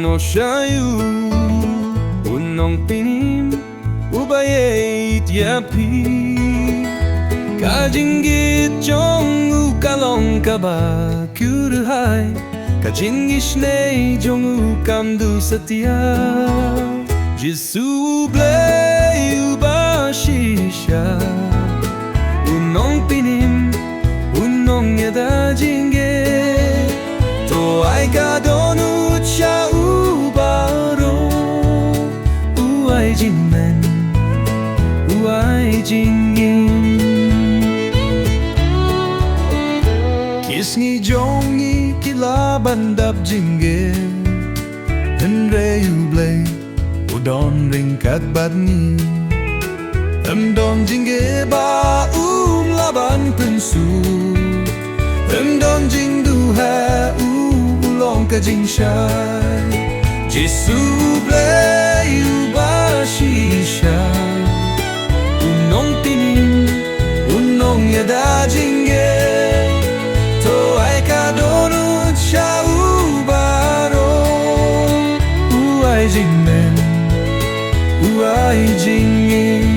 no shayu unong pinim ubayet yapi kajingit jong u kalong kaba kurhai kajingish nei jong u kamdu satya jisu blei ubashisha unong pinim unong yada jinge to ai ka donu cha ubaro uai jinmen uai jingin kisngi jongi kila bandap jinge henre ublei udon ring kat badni don jinge ba laban pensu don jing du ha long ka jing shai jisu blei ubashisha unong tinim unong yada jinge to ai ka donu cha ubaro uai jingmen uai jingin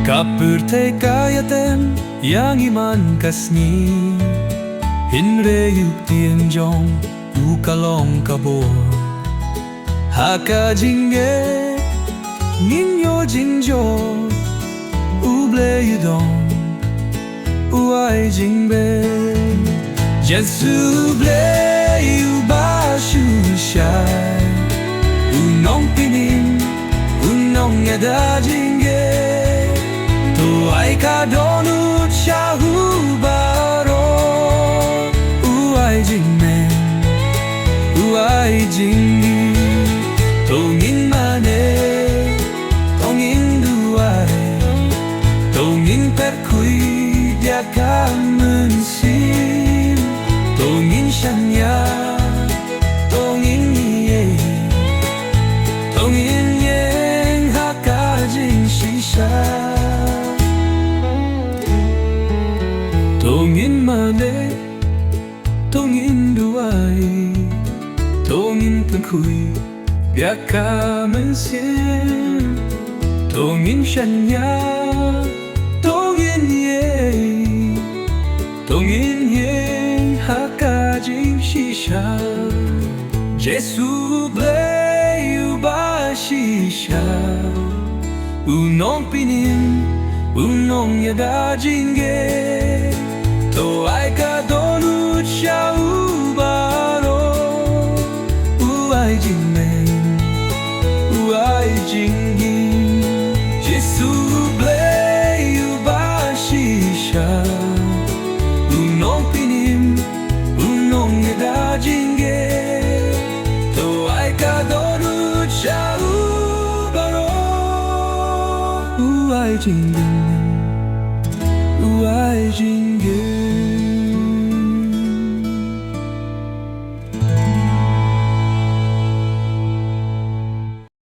kapurte kayatem yang iman kasni hinre yuktieng jong ukalong kabo haka jinge ninyo jingjo uble yudong uai jingbe jesu ble ubashu shai unong pinim unong yada jinge ai ka donu cha ubaro uai jingmen uai jingi tongin mane tongin duai tongin perkui dia kamen sim tongin shanya tongin ye tongin yeng hakajing shisha tongin mane tongin duai tongin penkui biak kamen sim tongin shanya tongin ye hakajim shisha jesu blei ubashisha unong pinim unong yada jinge to ai ka donu cha ubaro uai jingmen uai jingin jesu blei ubashisha unong pinim unong yada jinge to ai ka donu cha ubaro uai jingin uai jingin